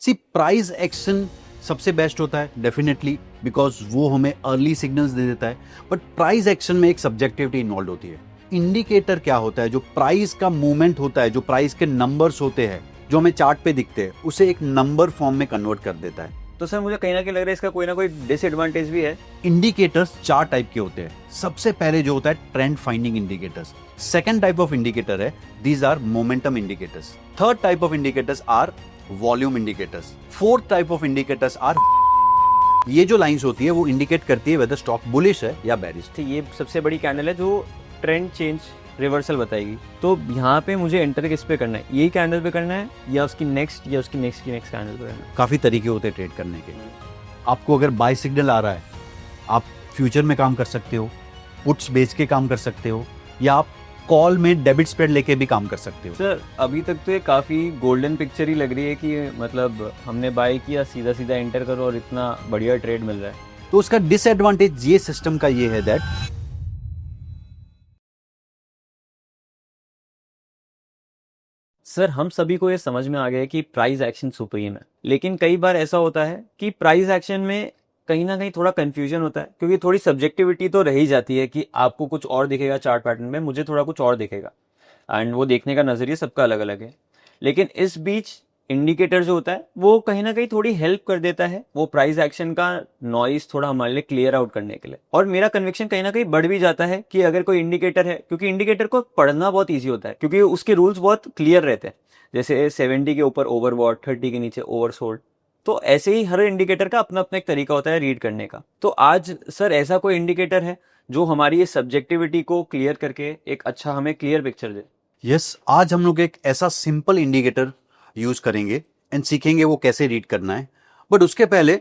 सी price action सबसे best होता है डेफिनेटली, बिकॉज वो हमें अर्ली सिग्नल्स दे देता है। बट प्राइस एक्शन में एक सब्जेक्टिविटी इन्वॉल्व होती है। इंडिकेटर क्या होता है? जो प्राइस का मूवमेंट होता है, जो प्राइस के नंबर्स होते हैं, जो हमें चार्ट पे दिखते हैं, उसे एक नंबर फॉर्म में कन्वर्ट कर देता है। तो सर मुझे कहीं ना कहीं लग रहा है इसका कोई ना कोई डिसएडवांटेज भी है। इंडिकेटर्स चार टाइप के होते हैं। सबसे पहले जो होता है trend finding indicators. Second type of indicator है these are momentum indicators. Third type of indicators are volume indicators. Fourth type of indicators are, ये जो लाइंस होती है वो इंडिकेट करती है वेदर स्टॉक बुलिश है या बेरिश। तो ये सबसे बड़ी कैंडल है जो ट्रेंड चेंज रिवर्सल बताएगी। तो यहाँ पे मुझे एंटर किस पे करना है? यही कैंडल पे करना है या उसकी नेक्स्ट या उसकी नेक्स्ट की नेक्स्ट कैंडल पे करना है? काफी तरीके होते हैं ट्रेड करने के। आपको अगर बाय सिग्नल आ रहा है, आप फ्यूचर में काम कर सकते हो, पुट्स बेच के काम कर सकते हो, या आप कॉल में डेबिट स्प्रेड लेके भी काम कर सकते हो। सर अभी तक तो ये काफ़ी गोल्डन पिक्चर ही लग रही है कि मतलब हमने बाय किया, सीधा सीधा एंटर करो और इतना बढ़िया ट्रेड मिल रहा है। तो उसका डिसएडवांटेज ये सिस्टम का ये है दैट सर हम सभी को ये समझ में आ गया है कि प्राइस एक्शन सुप्रीम है, लेकिन कई बार ऐसा होता है कि प्राइस एक्शन में कहीं ना कहीं थोड़ा कंफ्यूजन होता है, क्योंकि थोड़ी सब्जेक्टिविटी तो रह ही जाती है कि आपको कुछ और दिखेगा चार्ट पैटर्न में, मुझे थोड़ा कुछ और दिखेगा, एंड वो देखने का नजरिया सबका अलग अलग है। लेकिन इस बीच इंडिकेटर जो होता है वो कहीं ना कहीं थोड़ी हेल्प कर देता है वो प्राइस एक्शन का नॉइस थोड़ा हमारे लिए क्लियर आउट करने के लिए। और मेरा कन्विक्शन कहीं ना कहीं बढ़ भी जाता है कि अगर कोई इंडिकेटर है, क्योंकि इंडिकेटर को पढ़ना बहुत ईजी होता है क्योंकि उसके रूल्स बहुत क्लियर रहते हैं। जैसे 70 के ऊपर ओवरबॉट, 30 के नीचे ओवरसोल्ड। तो ऐसे ही हर इंडिकेटर का अपना अपना एक तरीका होता है रीड करने का। तो आज सर ऐसा कोई इंडिकेटर है जो हमारी ये सब्जेक्टिविटी को क्लियर करके एक अच्छा हमें क्लियर पिक्चर दे? यस, आज हम लोग एक ऐसा सिंपल इंडिकेटर यूज करेंगे एंड सीखेंगे वो कैसे रीड करना है। बट उसके पहले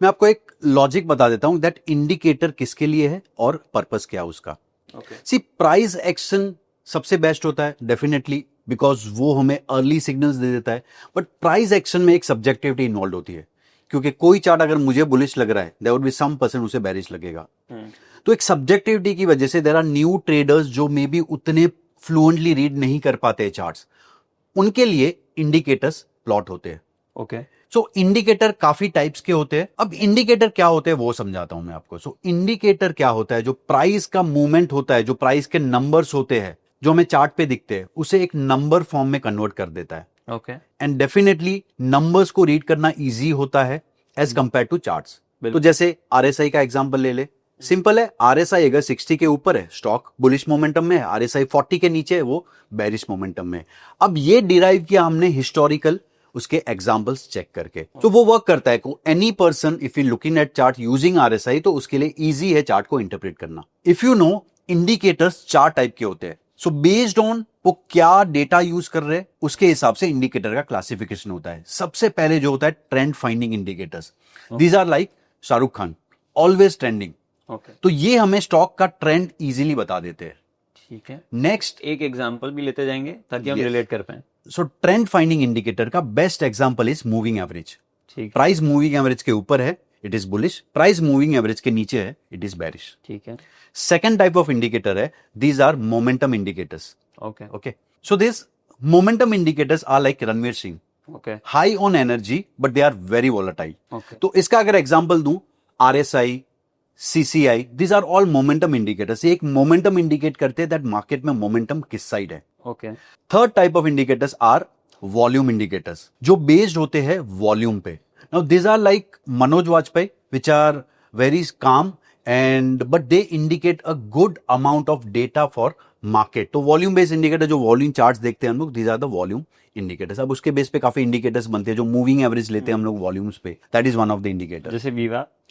मैं आपको एक लॉजिक बता देता हूं दैट इंडिकेटर किसके लिए है और पर्पस क्या है उसका। सी प्राइस एक्शन सबसे बेस्ट होता है डेफिनेटली, बिकॉज वो हमें अर्ली सिग्नल्स दे देता है। बट प्राइस एक्शन में एक सब्जेक्टिविटी इन्वॉल्व होती है, क्योंकि कोई चार्ट अगर मुझे बुलिश लग रहा है there would be some person उसे बेरिश लगेगा। तो एक सब्जेक्टिविटी की वजह से देयर आर न्यू ट्रेडर्स जो मे बी उतने फ्लुएंटली रीड नहीं कर पाते हैं चार्ट्स, उनके लिए इंडिकेटर्स प्लॉट होते हैं। ओके। सो इंडिकेटर काफी टाइप्स के होते हैं। अब इंडिकेटर क्या होते हैं वो समझाता हूं मैं आपको। सो इंडिकेटर क्या होता है? जो प्राइस का मूवमेंट होता है, जो प्राइस के नंबर्स होते हैं, जो हमें चार्ट पे दिखते हैं, उसे एक नंबर फॉर्म में कन्वर्ट कर देता है। ओके। एंड डेफिनेटली नंबर्स को रीड करना इजी होता है एज कंपेयर टू चार्ट्स। तो जैसे आरएसआई का एग्जांपल ले ले, सिंपल है। आरएसआई अगर 60 के ऊपर है स्टॉक बुलिश मोमेंटम में है, आरएसआई 40 के नीचे है वो बेरिश मोमेंटम में। अब ये डिराइव किया हमने हिस्टोरिकल उसके एग्जांपल्स चेक करके। तो वो वर्क करता है। Any person if you looking at chart using RSI, तो उसके लिए इजी है चार्ट को इंटरप्रेट करना। इफ यू नो, इंडिकेटर्स चार टाइप के होते हैं। सो बेस्ड ऑन वो क्या डेटा यूज कर रहे हैं उसके हिसाब से इंडिकेटर का क्लासिफिकेशन होता है। सबसे पहले जो होता है trend finding indicators. These are like Shahrukh Khan, always trending. तो ये हमें स्टॉक का ट्रेंड इजीली बता देते हैं। ठीक है। नेक्स्ट एक एग्जांपल भी लेते जाएंगे ताकि हम रिलेट कर पाए। सो ट्रेंड फाइंडिंग इंडिकेटर का best example is moving average. ठीक। प्राइस मूविंग एवरेज के ऊपर है, it is bullish. Price moving average के नीचे है, इट इज बेरिश। ठीक है। सेकेंड टाइप ऑफ इंडिकेटर है these are momentum indicators. Okay. Okay, so this momentum indicators are like Ranveer Singh, okay. High on energy but they are very volatile. Okay. तो इसका अगर example दूं, RSI, CCI, these are all momentum indicators. एक momentum indicate करते हैं that market में momentum किस side है। Okay. Third type of indicators are volume indicators, जो बेस्ड होते हैं वॉल्यूम पे। Now these are like Manoj Vajpayee which are very calm and but they indicate a good amount of data for market. तो volume based indicator जो volume charts देखते हैं हम लोग, these are the volume indicators. अब उसके बेस पे काफी इंडिकेटर्स बनते हैं जो मूविंग एवरेज लेते हैं हम लोग वॉल्यूम्स पे, that is one of the indicator.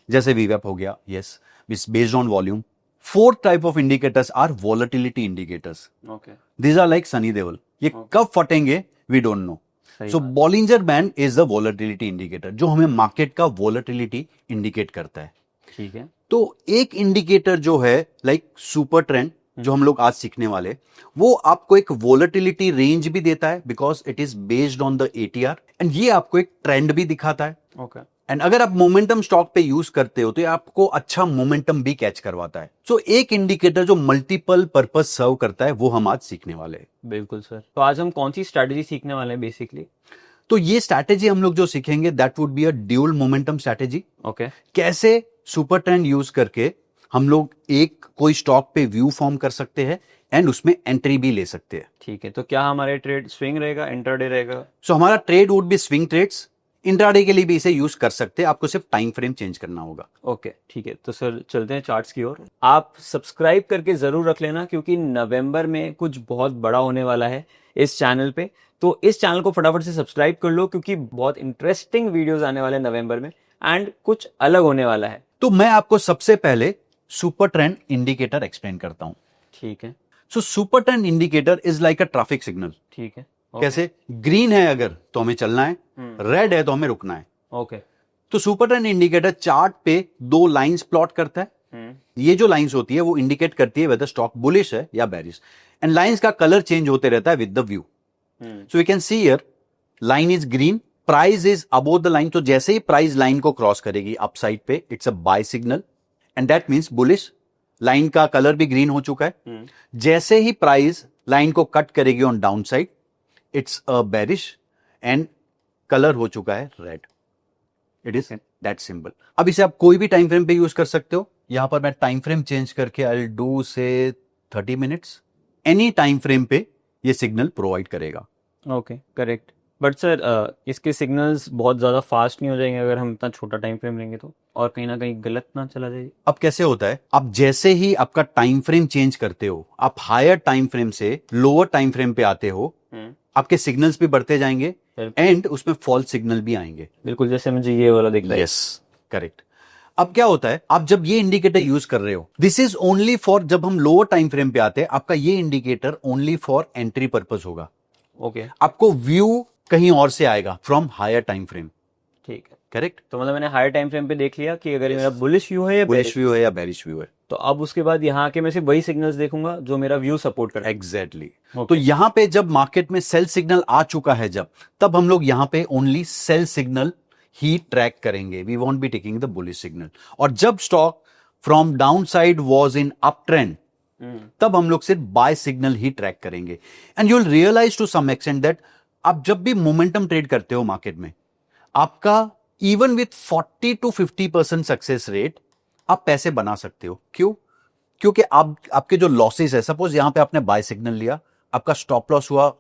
जैसे वीवैप हो गया, yes, based on volume. Fourth type of indicators are volatility indicators. Okay. These are like Sunny Deol, ये कब फटेंगे we don't know. So Bollinger band is the volatility indicator जो हमें market का वॉलेटिलिटी इंडिकेट करता है। ठीक है। तो एक इंडिकेटर जो है लाइक सुपर ट्रेंड जो हम लोग आज सीखने वाले, वो आपको एक वोलेटिलिटी रेंज भी देता है because it is based on the ATR, and ये आपको एक ट्रेंड भी दिखाता है। ओके। एंड अगर आप मोमेंटम स्टॉक पे यूज करते हो तो ये आपको अच्छा मोमेंटम भी कैच करवाता है। सो एक इंडिकेटर जो मल्टीपल पर्पस सर्व करता है वो हम आज सीखने वाले हैं। बिल्कुल सर। तो आज हम कौन सी स्ट्रेटजी सीखने वाले हैं बेसिकली? तो ये स्ट्रैटेजी हम लोग जो सीखेंगे that would be a dual momentum strategy. Okay कैसे सुपर ट्रेंड यूज करके हम लोग एक कोई स्टॉक पे व्यू फॉर्म कर सकते हैं एंड उसमें एंट्री भी ले सकते हैं। ठीक है, तो क्या हमारे ट्रेड स्विंग रहेगा, इंट्राडे रहेगा? सो हमारा trade would be swing trades. Intraday के लिए भी इसे यूज कर सकते हैं, आपको सिर्फ टाइम फ्रेम चेंज करना होगा। ओके ठीक है, तो सर चलते हैं चार्ट्स की ओर। आप सब्सक्राइब करके ज़रूर रख लेना, क्योंकि नवंबर में कुछ बहुत बड़ा होने वाला है इस चैनल पे। तो इस चैनल को फटाफट से सब्सक्राइब कर लो, क्योंकि बहुत इंटरेस्टिंग वीडियोस आने वाले हैं नवंबर में एंड कुछ अलग होने वाला है। तो मैं आपको सबसे पहले सुपर ट्रेंड इंडिकेटर एक्सप्लेन करता हूं। ठीक है। So super trend indicator is like a traffic signal. ठीक है। कैसे? ग्रीन है अगर तो हमें चलना है, रेड है तो हमें रुकना है। ओके। तो सुपर ट्रेंड इंडिकेटर चार्ट पे दो लाइंस प्लॉट करता है। ये जो लाइंस होती है वो इंडिकेट करती है वेदर स्टॉक बुलिश है या बेरिश, एंड लाइंस का कलर चेंज होते रहता है with the view. So we can see here line is green, price is above the line. तो जैसे ही प्राइस लाइन को क्रॉस करेगी अपसाइड पे, it's a buy signal and that means bullish. Line का कलर भी ग्रीन हो चुका है। जैसे ही प्राइस लाइन को कट करेगी on down side, it's a bearish and colour हो चुका है red. It is that simple. अब इसे आप कोई भी टाइम फ्रेम पे यूज कर सकते हो। यहां पर मैं टाइम फ्रेम चेंज करके आई विल डू से 30 मिनट्स। एनी टाइम फ्रेम पे ये सिग्नल प्रोवाइड करेगा। Okay correct. बट सर इसके सिग्नल्स बहुत ज़्यादा फास्ट नहीं हो जाएंगे अगर हम इतना छोटा टाइम फ्रेम लेंगे तो, और कहीं ना कहीं गलत ना चला जाए? अब कैसे होता है, आप जैसे ही आपका टाइम फ्रेम चेंज करते हो, आप हायर टाइम फ्रेम से लोअर टाइम फ्रेम पे आते हो, आपके सिग्नल्स भी बढ़ते जाएंगे एंड उसमें फॉल्स सिग्नल भी आएंगे। बिल्कुल जैसे मुझे ये वाला दिख रहा है। Yes correct. अब क्या होता है, आप जब ये इंडिकेटर यूज कर रहे हो, दिस इज ओनली फॉर, जब हम लोअर टाइम फ्रेम पे आते हैं, आपका ये indicator only for entry purpose होगा। ओके। आपको व्यू कहीं और से आएगा फ्रॉम हायर टाइम फ्रेम। ठीक है। करेक्ट। तो मतलब मैंने हायर टाइम फ्रेम पे देख लिया कि अगर मेरा बुलिश व्यू है या बुलिश व्यू है या बेरिश व्यू है, तो अब उसके बाद यहाँ आके मैं सिर्फ वही सिग्नल्स देखूंगा जो मेरा व्यू सपोर्ट करता है। एग्जैक्टली। तो यहां पे जब मार्केट में सेल सिग्नल आ चुका है जब, तब हम लोग यहां पे ओनली सेल सिग्नल ही ट्रैक करेंगे। We won't be taking the bullish signal. और जब stock from down side was in up trend, तब हम लोग सिर्फ बाय सिग्नल ही ट्रैक करेंगे। And you will realise to some extent that आप जब भी मोमेंटम ट्रेड करते हो मार्केट में, आपका even with 40 to 50% success rate आप पैसे बना सकते हो। क्यों? क्योंकि आपके जो लॉसेस है, सपोज यहां पे आपने बाय सिग्नल लिया, आपका स्टॉप लॉस हुआ,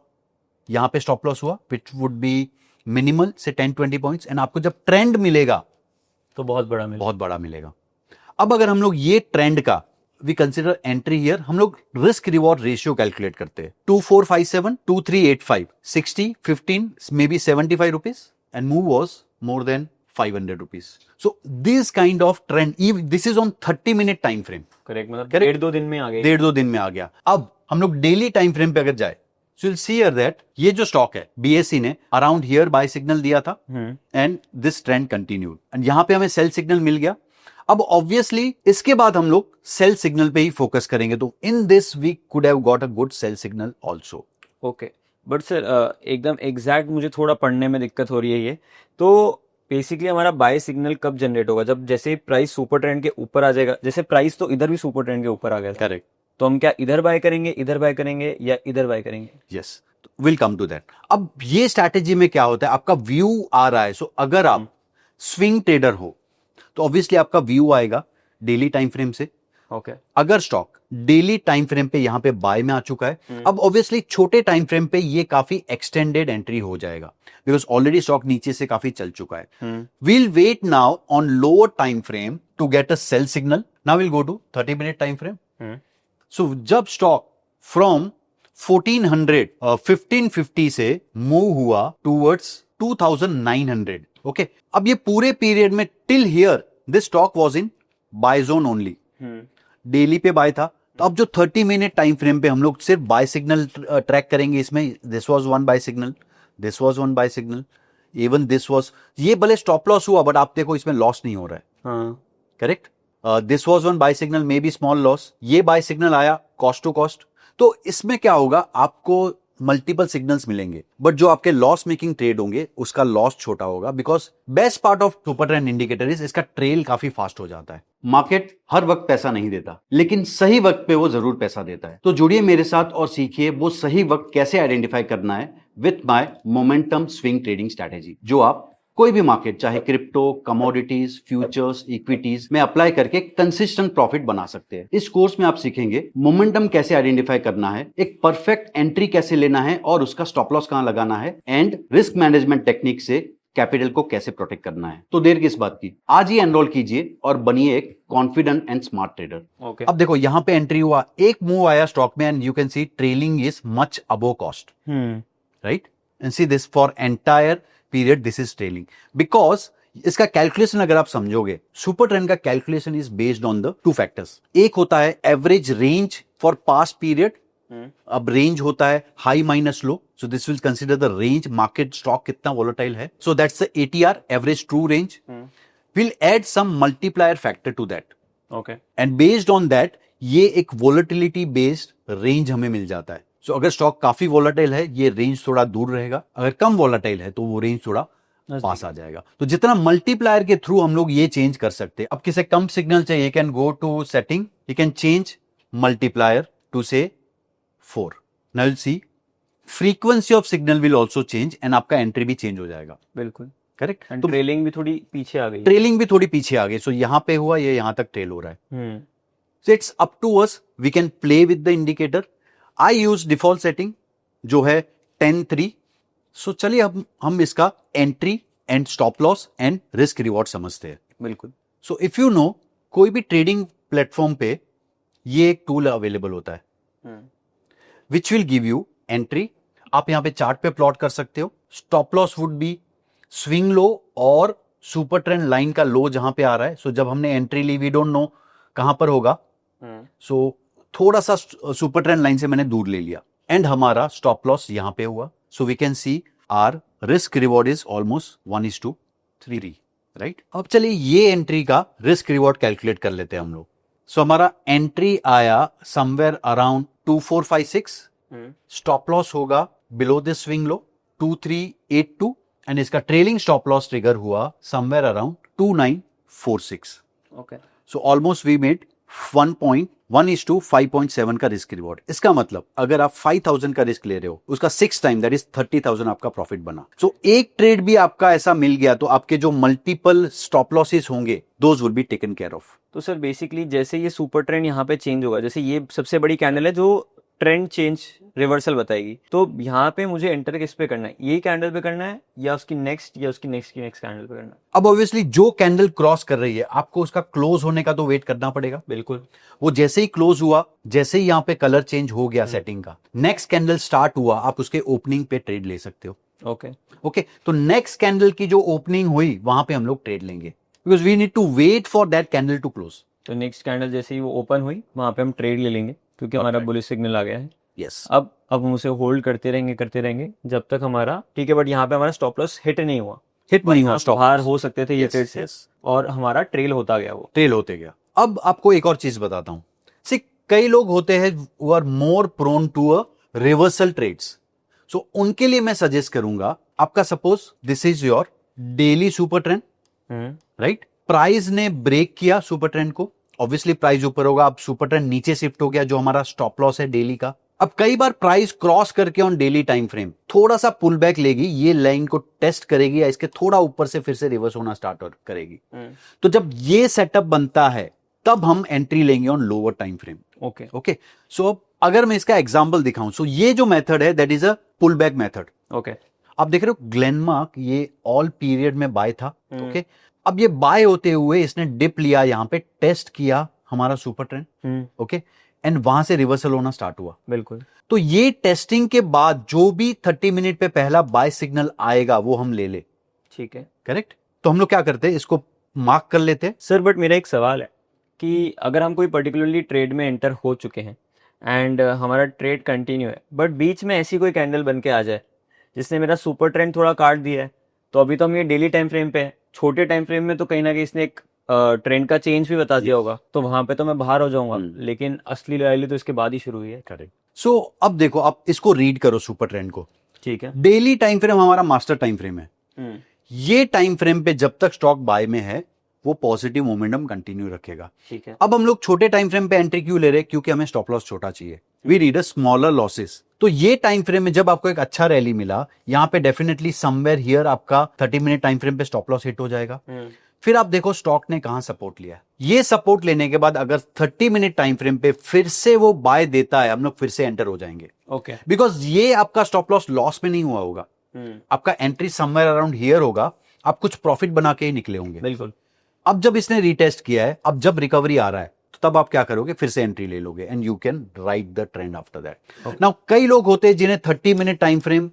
यहां पे स्टॉप लॉस हुआ विच वुड बी मिनिमल से 10-20 पॉइंट्स, एंड आपको जब ट्रेंड मिलेगा तो बहुत बड़ा मिलेगा। अब अगर हम लोग ये ट्रेंड का वी कंसिडर एंट्री हियर, हम लोग रिस्क रिवॉर्ड रेशियो कैलकुलेट करते हैं। 2457, 2385, 60, 15, may be 75 rupees, and move was more than 500 rupees. So this kind of trend, this is on 30 minute time frame. Correct, मतलब डेढ़ दो दिन में आ गए। डेढ़ दो दिन में आ गया। अब हम लोग डेली टाइम फ्रेम पे अगर जाए, so will see here that ये जो स्टॉक है बीएससी ने अराउंड हियर बाय सिग्नल दिया था and this trend continued, and यहां पे हमें सेल सिग्नल मिल गया। अब ऑब्वियसली इसके बाद हम लोग सेल सिग्नल पे ही फोकस करेंगे, तो in this we could have got a good sell signal also. Okay, but sir एकदम एग्जैक्ट मुझे थोड़ा पढ़ने में दिक्कत हो रही है ये। तो बेसिकली हमारा बाय सिग्नल कब जनरेट होगा? जब जैसे प्राइस सुपर ट्रेंड के ऊपर आ जाएगा। जैसे प्राइस तो इधर भी सुपर ट्रेंड के ऊपर आ गया। करेक्ट। तो हम क्या इधर बाय करेंगे, इधर बाय करेंगे, या इधर बाय करेंगे? Yes, will come to that. अब ये स्ट्रैटेजी में क्या होता है, आपका व्यू आ रहा है। सो अगर आप स्विंग ट्रेडर हो तो ऑब्वियसली आपका व्यू आएगा डेली टाइम फ्रेम से। ओके। अगर स्टॉक डेली टाइम फ्रेम पे यहां पे बाय में आ चुका है, अब ऑब्वियसली छोटे टाइम फ्रेम पे ये काफी एक्सटेंडेड एंट्री हो जाएगा, बिकॉज ऑलरेडी स्टॉक नीचे से काफी चल चुका है। We'll wait now on lower time frame to get a sell signal. Now will go to 30 minute time frame. So जब स्टॉक फ्रॉम 1550 से मूव हुआ टूवर्ड्स 2900, ओके, अब ये पूरे पीरियड में till here this stock was in by zone only. Daily पे bye था। तो अब जो 30 मिनट टाइम फ्रेम पे हम लोग सिर्फ बाय सिग्नल ट्रैक करेंगे। इसमें this was one buy signal, this was one buy signal, even this was, ये भले स्टॉप लॉस हुआ बट आप देखो इसमें लॉस नहीं हो रहा है। Correct. This was one buy signal, may be small loss, ये बाय सिग्नल आया कॉस्ट टू कॉस्ट। तो इसमें क्या होगा, आपको मल्टीपल सिग्नल्स मिलेंगे, बट जो आपके लॉस मेकिंग ट्रेड होंगे उसका लॉस छोटा होगा, because best part of super trend indicator is इसका ट्रेल काफी फास्ट हो जाता है। मार्केट हर वक्त पैसा नहीं देता, लेकिन सही वक्त पे वो जरूर पैसा देता है। तो जुड़िए मेरे साथ और सीखिए वो सही वक्त कैसे आइडेंटिफाई करना है with my momentum swing trading strategy, जो आप कोई भी मार्केट, चाहे क्रिप्टो, कमोडिटीज, फ्यूचर्स, इक्विटीज में अप्लाई करके कंसिस्टेंट प्रॉफिट बना सकते हैं। इस कोर्स में आप सीखेंगे मोमेंटम कैसे आइडेंटिफाई करना है, एक परफेक्ट एंट्री कैसे लेना है और उसका स्टॉप लॉस कहां लगाना है, एंड रिस्क मैनेजमेंट टेक्निक से कैपिटल को कैसे प्रोटेक्ट करना है। तो देर किस बात की, आज ही एनरोल कीजिए और बनिए एक कॉन्फिडेंट एंड स्मार्ट ट्रेडर। अब देखो यहां पे एंट्री हुआ, एक मूव आया स्टॉक में and you can see trailing is much above cost, right, and see this for entire period this is trailing, because इसका कैलकुलेशन अगर आप समझोगे, सुपर ट्रेंड का calculation is based on the two factors. एक होता है average range for past period, अब range होता है high minus low, so this will consider the range, market stock कितना वोलेटाइल है, so that's the ATR, average true range. Will add some multiplier factor to that, okay, and based on that ये एक volatility based range हमें मिल जाता है। सो अगर stock काफी volatile है, ये रेंज थोड़ा दूर रहेगा, अगर कम वोलेटाइल है तो वो रेंज थोड़ा पास आ जाएगा। तो जितना मल्टीप्लायर के थ्रू हम लोग ये चेंज कर सकते हैं। अब किसे कम सिग्नल चाहिए, can go to setting, you can change multiplier to say 4। Now you see frequency of signal will also change and आपका एंट्री भी चेंज हो जाएगा। बिल्कुल करेक्ट। तो ट्रेलिंग भी थोड़ी पीछे आ गई, ट्रेलिंग भी थोड़ी पीछे आ गई। सो यहां पे हुआ, ये यहां तक ट्रेल हो रहा है। So it's up to us, we can play with the indicator. I use default setting जो है 10-3। सो चलिए अब हम इसका entry and stop loss and risk reward समझते हैं। बिल्कुल। सो इफ यू नो, कोई भी ट्रेडिंग प्लेटफॉर्म पे ये एक टूल अवेलेबल होता है which will give you entry. आप यहां पे चार्ट पे प्लॉट कर सकते हो। Stop loss would be swing low और सुपर ट्रेंड लाइन का लो जहां पे आ रहा है। सो जब हमने एंट्री ली, वी डोंट नो कहां पर होगा, सो थोड़ा सा सुपर ट्रेंड लाइन से मैंने दूर ले लिया, एंड हमारा स्टॉप लॉस यहां पे हुआ। So we can see our risk reward is almost 1:3, right. अब चलिए ये एंट्री का रिस्क रिवॉर्ड कैलकुलेट कर लेते हैं हम लोग। सो हमारा एंट्री आया समवेयर अराउंड 2456, स्टॉप लॉस होगा below this swing low 2382, and इसका ट्रेलिंग स्टॉप लॉस ट्रिगर हुआ somewhere around 2946। Okay, so almost we made 1.1:5.7 का रिस्क रिवॉर्ड। इसका मतलब अगर आप 5000 का रिस्क ले रहे हो, उसका 6 टाइम दैट इज 30,000 आपका प्रॉफिट बना। सो एक ट्रेड भी आपका ऐसा मिल गया तो आपके जो मल्टीपल स्टॉप लॉसेस होंगे, those will be taken care of. तो सर बेसिकली जैसे ये सुपर ट्रेंड यहाँ पे चेंज होगा, जैसे ये सबसे बड़ी कैंडल है जो ट्रेंड चेंज रिवर्सल बताएगी, तो यहाँ पे मुझे एंटर किस पे करना है, ये कैंडल पे करना है या उसकी नेक्स्ट या उसकी नेक्स्ट की नेक्स्ट कैंडल पे करना है? अब ऑब्वियसली जो कैंडल क्रॉस कर रही है, आपको उसका क्लोज होने का तो वेट करना पड़ेगा। बिल्कुल। वो जैसे ही क्लोज हुआ, जैसे ही यहाँ पे कलर चेंज हो गया सेटिंग का, नेक्स्ट कैंडल स्टार्ट हुआ, आप उसके ओपनिंग पे ट्रेड ले सकते हो। ओके, तो नेक्स्ट कैंडल की जो ओपनिंग हुई वहां पे हम लोग ट्रेड लेंगे, because we need to wait for that candle to close. तो नेक्स्ट कैंडल जैसे ही वो ओपन हुई वहां पे हम ट्रेड ले लेंगे, क्योंकि हमारा बुलिश सिग्नल आ गया है। यस। अब हम उसे होल्ड करते रहेंगे जब तक हमारा, ठीक है, बट यहाँ पे हमारा स्टॉप लॉस हिट नहीं हुआ, स्टॉप बाहर हो सकते थे ये ट्रेड से, और हमारा ट्रेल होता गया, वो ट्रेल होते गया। अब आपको एक और चीज बताता हूं, सी कई लोग होते हैं वो are more prone to a reversal trades. So उनके लिए मैं सजेस्ट करूंगा, आपका suppose this is your daily super trend, right. Price ने ब्रेक किया सुपर ट्रेंड को, ऑब्वियसली प्राइस ऊपर होगा, अब सुपर ट्रेंड नीचे शिफ्ट हो गया, जो हमारा स्टॉप लॉस है डेली का। अब कई बार प्राइस क्रॉस करके ऑन डेली टाइम फ्रेम थोड़ा सा पुल बैक लेगी, ये लाइन को टेस्ट करेगी या इसके थोड़ा ऊपर से फिर से रिवर्स होना स्टार्ट करेगी। तो जब ये सेटअप बनता है तब हम एंट्री लेंगे on lower time frame. Okay, so अब अगर मैं इसका एग्जांपल दिखाऊं, सो ये जो मेथड है that is a pull back method. Okay, आप देख रहे हो ग्लेनमार्क ये ऑल पीरियड में बाय था। ओके, अब ये बाय होते हुए इसने डिप लिया, यहां पे टेस्ट किया हमारा सुपर ट्रेंड, ओके, एंड वहां से रिवर्सल होना स्टार्ट हुआ। बिल्कुल। तो ये टेस्टिंग के बाद जो भी 30 मिनट पे पहला बाय सिग्नल आएगा वो हम ले ले, ठीक है, करेक्ट। तो हम लोग क्या करते हैं, इसको मार्क कर लेते हैं। सर बट मेरा एक सवाल है कि अगर हम कोई पर्टिकुलरली ट्रेड में एंटर हो चुके हैं एंड हमारा ट्रेड कंटिन्यू है, बट बीच में ऐसी कोई कैंडल बन के आ जाए जिसने मेरा सुपर ट्रेंड थोड़ा काट दिया है, तो अभी तो हम ये डेली टाइम फ्रेम पे है, छोटे टाइम फ्रेम में तो कहीं ना कहीं इसने एक ट्रेंड का चेंज भी बता दिया होगा, तो वहां पे तो मैं बाहर हो जाऊंगा, लेकिन असली रैली तो इसके बाद ही शुरू हुई है। करेक्ट। सो अब देखो, आप इसको रीड करो सुपर ट्रेंड को। ठीक है। डेली टाइम फ्रेम हमारा मास्टर टाइम फ्रेम है। ये टाइम फ्रेम पे जब तक स्टॉक बाय में है वो पॉजिटिव मोमेंटम कंटिन्यू रखेगा। ठीक है। अब हम लोग छोटे टाइम फ्रेम पे एंट्री क्यों ले रहे हैं? क्योंकि हमें स्टॉप लॉस छोटा चाहिए। We need a smaller losses. तो ये टाइम फ्रेम में जब आपको एक अच्छा रैली मिला, यहां पे डेफिनेटली समवेयर हियर आपका 30 मिनट टाइम फ्रेम पे स्टॉप लॉस हिट हो जाएगा। फिर आप देखो स्टॉक ने कहां सपोर्ट लिया। ये सपोर्ट लेने के बाद अगर 30 मिनट टाइम फ्रेम पे फिर से वो बाय देता है, हम लोग फिर से एंटर हो जाएंगे। ओके। बिकॉज ये आपका स्टॉप लॉस में नहीं हुआ होगा, आपका एंट्री समवेयर अराउंड हियर होगा, आप कुछ प्रॉफिट बना के ही निकले होंगे। बिल्कुल। अब जब इसने रीटेस्ट किया है, अब जब रिकवरी आ रहा है, तो तब आप क्या करोगे? फिर से एंट्री ले लोगे and you can ride the trend after that. Now कई लोग होते हैं जिन्हें 30 मिनट टाइम फ्रेम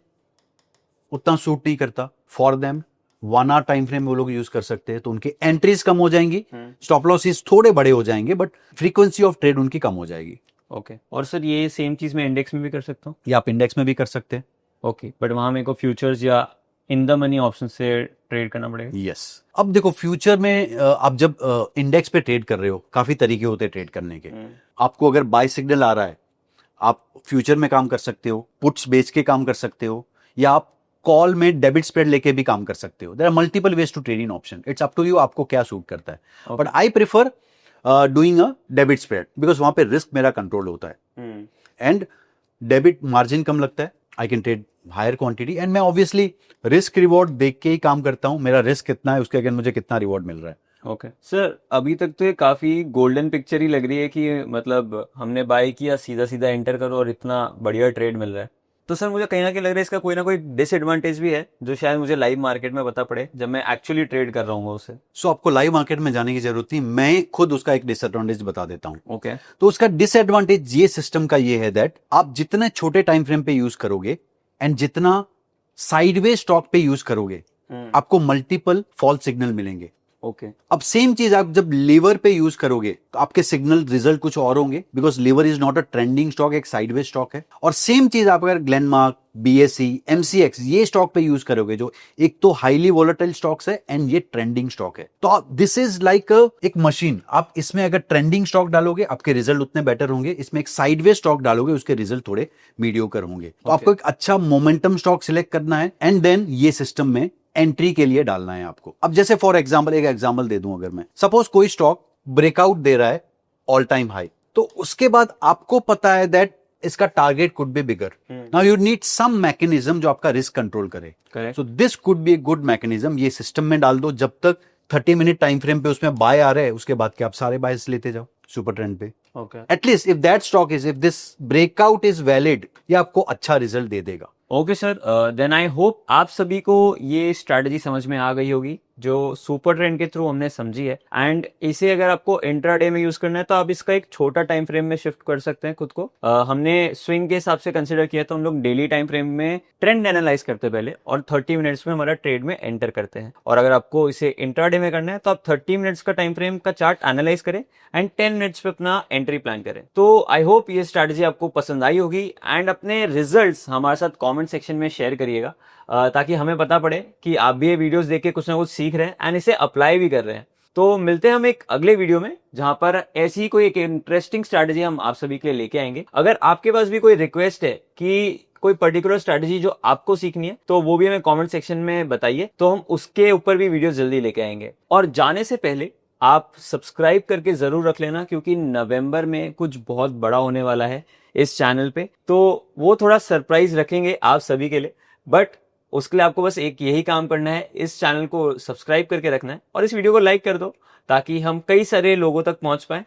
उतना सूट नहीं करता। For them 1 hour time frame वो लोग यूज कर सकते हैं, तो उनकी एंट्रीज कम हो जाएंगी, स्टॉप लॉसेस थोड़े बड़े हो जाएंगे, बट फ्रीक्वेंसी ऑफ ट्रेड उनकी कम हो जाएगी। ओके। और सर ये सेम चीज मैं इंडेक्स में भी कर सकता हूँ? या आप इंडेक्स में भी कर सकते हैं। ओके, बट वहां मेरे को फ्यूचर्स या इन द मनी ऑप्शन से ट्रेड करना पड़ेगा? यस। अब देखो फ्यूचर में आप जब इंडेक्स पे ट्रेड कर रहे हो, काफी तरीके होते हैं ट्रेड करने के। आपको अगर बाय सिग्नल आ रहा है, आप फ्यूचर में काम कर सकते हो, पुट्स बेच के काम कर सकते हो, या आप कॉल में डेबिट स्प्रेड लेके भी काम कर सकते हो। There are multiple ways to trade in option, it's up to you, आपको क्या सूट करता है। But I prefer doing a debit spread because वहां पे रिस्क मेरा कंट्रोल होता है एंड डेबिट मार्जिन कम लगता है। I can trade higher quantity and मैं ऑब्वियसली रिस्क रिवॉर्ड देख के ही काम करता हूं। मेरा रिस्क कितना है उसके अगेंस्ट मुझे कितना रिवॉर्ड मिल रहा है। ओके सर, अभी तक तो ये काफी गोल्डन पिक्चर ही लग रही है कि मतलब हमने बाय किया, सीधा सीधा एंटर करो और इतना बढ़िया ट्रेड मिल रहा है। तो सर मुझे कहीं ना कहीं लग रहा है इसका कोई ना कोई डिसएडवांटेज भी है जो शायद मुझे लाइव मार्केट में पता पड़े जब मैं एक्चुअली ट्रेड कर रहा हूँ उसे। सो आपको लाइव मार्केट में जाने की जरूरत नहीं, मैं खुद उसका एक डिसएडवांटेज बता देता हूं। ओके। तो उसका डिसएडवांटेज ये सिस्टम का ये है दैट आप जितने छोटे टाइम फ्रेम पे यूज करोगे एंड जितना साइडवे स्टॉक पे यूज करोगे, आपको मल्टीपल फॉल्स सिग्नल मिलेंगे। ओके। अब सेम चीज आप जब लीवर पे यूज करोगे तो आपके सिग्नल रिजल्ट कुछ और होंगे, because lever is not a trending stock, एक साइडवेज स्टॉक है। और सेम चीज आप अगर ग्लेनमार्क, बीएसई, एमसीएक्स ये स्टॉक पे यूज करोगे, जो एक तो हाईली वोलेटाइल स्टॉक्स है एंड ये ट्रेंडिंग स्टॉक है, तो दिस इज लाइक एक मशीन। आप इसमें अगर ट्रेंडिंग स्टॉक डालोगे आपके रिजल्ट उतने बेटर होंगे, इसमें एक साइडवेज स्टॉक डालोगे उसके रिजल्ट थोड़े मीडियोकर होंगे। तो आपको एक अच्छा मोमेंटम स्टॉक सिलेक्ट करना है एंड देन ये सिस्टम में एंट्री के लिए डालना है आपको। अब जैसे फॉर एग्जांपल एक एग्जांपल दे दूं, अगर मैं सपोज कोई स्टॉक ब्रेकआउट दे रहा है ऑल टाइम हाई, तो उसके बाद आपको पता है दैट इसका target could be bigger. Now you need some mechanism जो आपका रिस्क कंट्रोल करे। So this could be a good mechanism. ये सिस्टम में डाल दो, जब तक 30 मिनट टाइम फ्रेम पे उसमें बाय आ रहे हैं, उसके बाद के आप सारे बायस लेते जाओ सुपर ट्रेंड पे। At least if that stock is, if this breakout is valid, ये आपको अच्छा रिजल्ट दे देगा। Okay sir, then I hope आप सभी को ये स्ट्रैटेजी समझ में आ गई होगी जो सुपर ट्रेंड के थ्रू हमने समझी है। एंड इसे अगर आपको इंट्राडे में यूज करना है तो आप इसका एक छोटा टाइम फ्रेम में शिफ्ट कर सकते हैं खुद को। हमने स्विंग के हिसाब से कंसिडर किया तो हम लोग डेली टाइम फ्रेम में ट्रेंड एनालाइज करते हैं पहले, और 30 मिनट्स में हमारा ट्रेड में एंटर करते हैं। और अगर आपको इसे इंट्राडे में करना है तो आप 30 मिनट्स का टाइम फ्रेम का चार्ट एनालाइज करें एंड 10 मिनट्स पे अपना एंट्री प्लान करें। तो आई होप ये स्ट्रैटेजी आपको पसंद आई होगी एंड अपने रिजल्ट्स हमारे साथ कमेंट सेक्शन में शेयर करिएगा, ताकि हमें पता पड़े कि आप भी ये वीडियोस देख के कुछ ना कुछ सीख रहे हैं एंड इसे अप्लाई भी कर रहे हैं। तो मिलते हैं हम एक अगले वीडियो में जहां पर ऐसी ही कोई एक इंटरेस्टिंग स्ट्रैटेजी हम आप सभी के लिए लेके आएंगे। अगर आपके पास भी कोई रिक्वेस्ट है कि कोई पर्टिकुलर स्ट्रैटेजी जो आपको सीखनी है तो वो भी हमें कमेंट सेक्शन में बताइए, तो हम उसके ऊपर भी वीडियो जल्दी लेके आएंगे। और जाने से पहले आप सब्सक्राइब करके जरूर रख लेना, क्योंकि नवंबर में कुछ बहुत बड़ा होने वाला है इस चैनल पे, तो वो थोड़ा सरप्राइज रखेंगे आप सभी के लिए। बट उसके लिए आपको बस एक यही काम करना है, इस चैनल को सब्सक्राइब करके रखना है और इस वीडियो को लाइक कर दो ताकि हम कई सारे लोगों तक पहुंच पाए